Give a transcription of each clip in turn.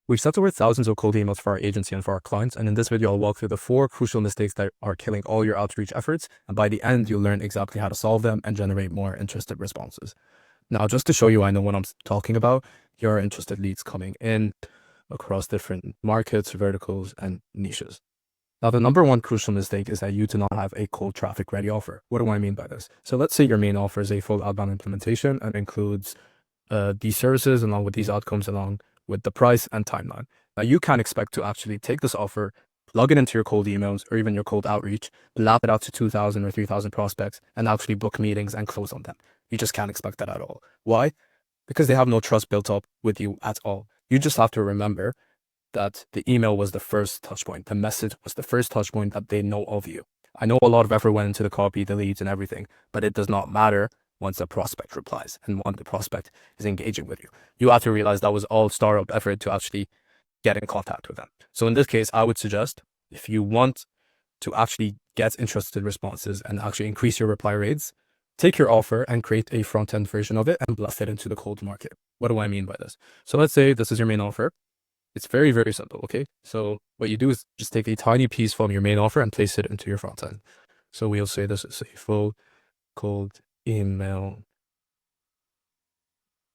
We've sent over thousands of cold emails for our agency and for our clients, and in this video, I'll walk through the 4 crucial mistakes that are killing all your outreach efforts, and by the end, you'll learn exactly how to solve them and generate more interested responses. Now, just to show you I know what I'm talking about, here are interested leads coming in across different markets, verticals, and niches. Now, the number one crucial mistake is that you do not have a cold traffic ready offer. What do I mean by this? So let's say your main offer is a full outbound implementation and includes these services along with these outcomes along with the price and timeline. Now, you can't expect to actually take this offer, plug it into your cold emails or even your cold outreach, lap it out to 2,000 or 3,000 prospects and actually book meetings and close on them. You just can't expect that at all. Why? Because they have no trust built up with you at all. You just have to remember that the email was the first touch point. The message was the first touch point that they know of you. I know a lot of effort went into the copy, the leads and everything, but it does not matter once a prospect replies and once the prospect is engaging with you. You have to realize that was all startup effort to actually get in contact with them. So in this case, I would suggest if you want to actually get interested responses and actually increase your reply rates, take your offer and create a front-end version of it and blast it into the cold market. What do I mean by this? So let's say this is your main offer. It's very, very simple, okay? So what you do is just take a tiny piece from your main offer and place it into your front end. So we'll say this is a full cold email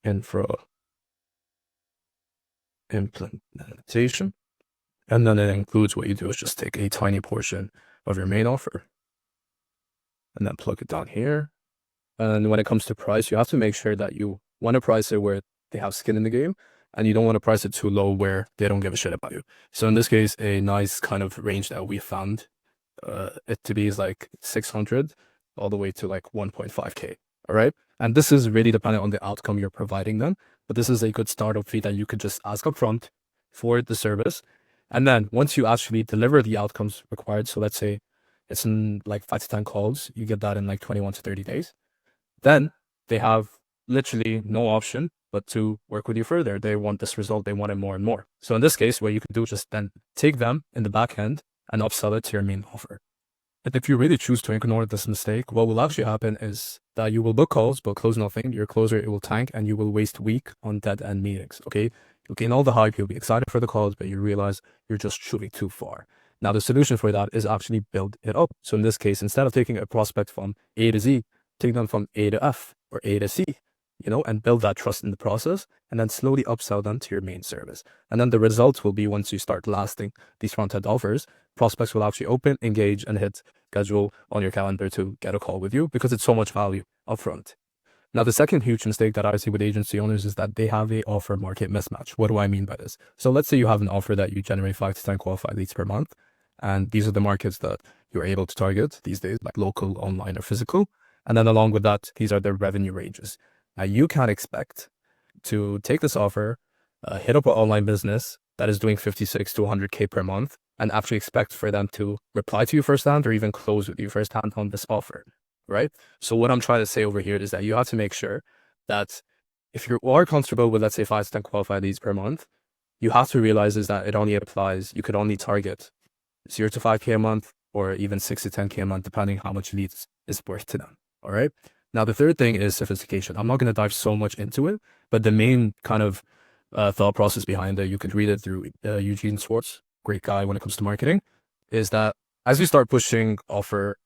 infra implementation. And then it includes what you do is just take a tiny portion of your main offer and then plug it down here. And when it comes to price, you have to make sure that you want to price it where they have skin in the game, and you don't want to price it too low where they don't give a shit about you. So in this case, a nice kind of range that we found it to be is like 600 all the way to like 1.5K. All right. And this is really dependent on the outcome you're providing them. But this is a good startup fee that you could just ask up front for the service. And then once you actually deliver the outcomes required, so let's say it's in like 5 to 10 calls, you get that in like 21 to 30 days. Then they have literally no option but to work with you further. They want this result. They want it more and more. So in this case, what you can do is just then take them in the back end and upsell it to your main offer. And if you really choose to ignore this mistake, what will actually happen is that you will book calls, but close nothing. Your closer, it will tank and you will waste week on dead end meetings. Okay. You'll gain all the hype. You'll be excited for the calls, but you realize you're just shooting too far. Now, the solution for that is actually build it up. So in this case, instead of taking a prospect from A to Z, take them from A to F or A to C, and build that trust in the process and then slowly upsell them to your main service. And then the results will be once you start lasting these front-end offers, prospects will actually open, engage, and hit schedule on your calendar to get a call with you because it's so much value upfront. Now, the second huge mistake that I see with agency owners is that they have a offer market mismatch. What do I mean by this? So let's say you have an offer that you generate 5 to 10 qualified leads per month. And these are the markets that you're able to target these days, like local, online, or physical. And then along with that, these are the revenue ranges. Now, you can't expect to take this offer, hit up an online business that is doing 56 to 100K per month and actually expect for them to reply to you firsthand or even close with you firsthand on this offer, right? So what I'm trying to say over here is that you have to make sure that if you are comfortable with, let's say, 5 to 10 qualified leads per month, you have to realize is that it only applies, you could only target 0 to 5K a month or even 6 to 10K a month, depending how much leads is worth to them, all right? Now, the third thing is sophistication. I'm not going to dive so much into it, but the main kind of thought process behind it, you could read it through Eugene Schwartz, great guy when it comes to marketing, is that as you start pushing offer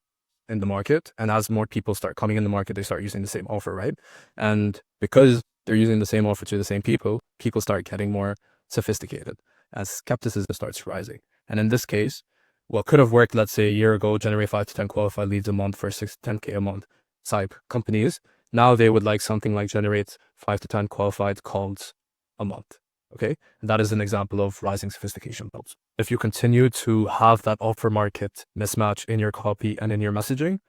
in the market and as more people start coming in the market, they start using the same offer, right? And because they're using the same offer to the same people, people start getting more sophisticated as skepticism starts rising. And in this case, what could have worked, let's say a year ago, generate 5 to 10 qualified leads a month for 6 to 10K a month type companies, now they would like something like generate 5 to 10 qualified calls a month. Okay. And that is an example of rising sophistication levels. If you continue to have that offer market mismatch in your copy and in your messaging,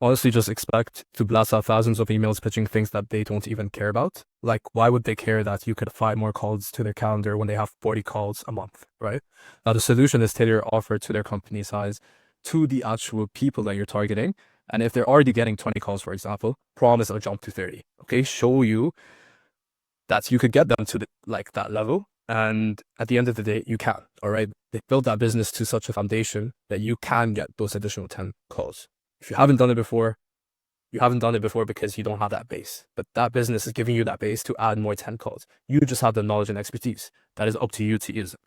honestly, just expect to blast out thousands of emails pitching things that they don't even care about. Like, why would they care that you could find more calls to their calendar when they have 40 calls a month, right? Now, the solution is tailor your offer to their company size, to the actual people that you're targeting. And if they're already getting 20 calls, for example, promise a jump to 30. Okay, show you that you could get them to that level. And at the end of the day, you can, all right? They built that business to such a foundation that you can get those additional 10 calls. If you haven't done it before, You haven't done it before because you don't have that base, but that business is giving you that base to add more 10 calls. You just have the knowledge and expertise. That is up to you to use it.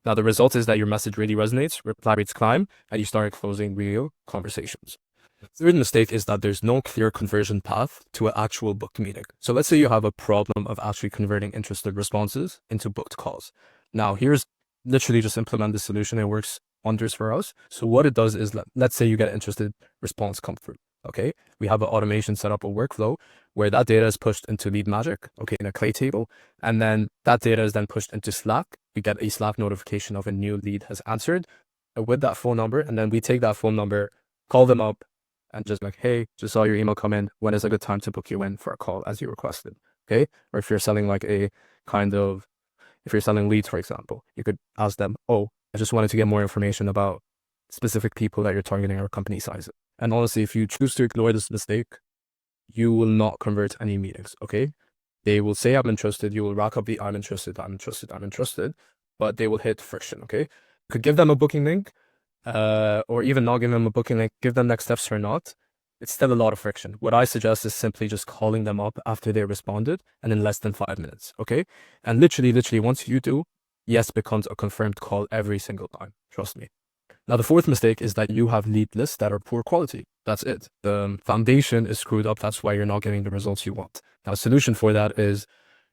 Now, the result is that your message really resonates, reply rates climb, and you start closing real conversations. The third mistake is that there's no clear conversion path to an actual booked meeting. So let's say you have a problem of actually converting interested responses into booked calls. Now, here's literally just implement the solution. It works wonders for us. So what it does is, let's say you get an interested response come through. Okay, we have an automation set up, a workflow where that data is pushed into Lead Magic, okay, in a Clay table. And then that data is then pushed into Slack. We get a Slack notification of a new lead has answered with that phone number. And then we take that phone number, call them up, and just like, hey, just saw your email come in. When is a good time to book you in for a call as you requested? Okay. Or if you're selling like a kind of, if you're selling leads, for example, you could ask them, oh, I just wanted to get more information about specific people that you're targeting or company size. And honestly, if you choose to ignore this mistake, you will not convert any meetings. Okay. They will say, I'm interested. You will rack up the I'm interested, but they will hit friction. Okay. You could give them a booking link, or even not give them a booking link, give them next steps or not. It's still a lot of friction. What I suggest is simply just calling them up after they responded and in less than 5 minutes. Okay. And literally, once you do, yes becomes a confirmed call every single time. Trust me. Now, the fourth mistake is that you have lead lists that are poor quality. That's it. The foundation is screwed up. That's why you're not getting the results you want. Now, a solution for that is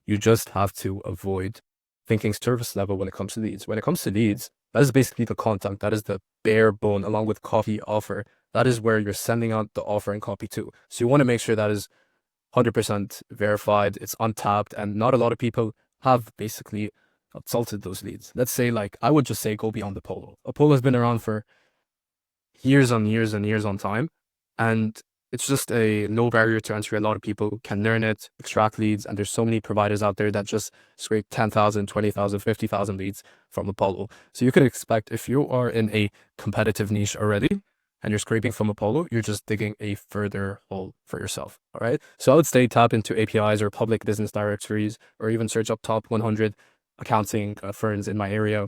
you just have to avoid thinking service level when it comes to leads. When it comes to leads, that is basically the content. That is the bare bone along with copy offer. That is where you're sending out the offer and copy to. So you want to make sure that is 100% verified, it's untapped, and not a lot of people have basically assaulted those leads. Let's say, like, I would just say go beyond the Apollo. Apollo has been around for years on years and years on time, and it's just a low barrier to entry. A lot of people can learn it, extract leads, and there's so many providers out there that just scrape 10,000, 20,000, 50,000 leads from Apollo. So you could expect, if you are in a competitive niche already and you're scraping from Apollo, you're just digging a further hole for yourself. All right. So I would say tap into APIs or public business directories, or even search up top 100 accounting firms in my area.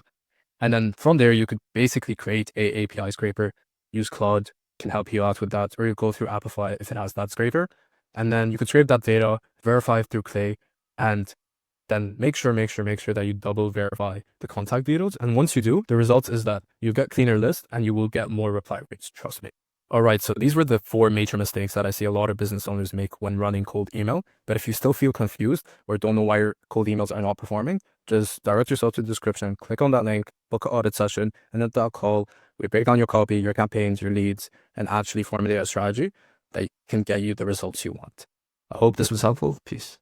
And then from there, you could basically create a API scraper. Use Claude can help you out with that, or you go through Apify if it has that scraper. And then you could scrape that data, verify it through Clay, and then make sure that you double verify the contact details. And once you do, the result is that you get cleaner list and you will get more reply rates. Trust me. All right, so these were the 4 major mistakes that I see a lot of business owners make when running cold email. But if you still feel confused or don't know why your cold emails are not performing, just direct yourself to the description, click on that link, book an audit session, and at that call, we break down your copy, your campaigns, your leads, and actually formulate a strategy that can get you the results you want. I hope this was helpful. Peace.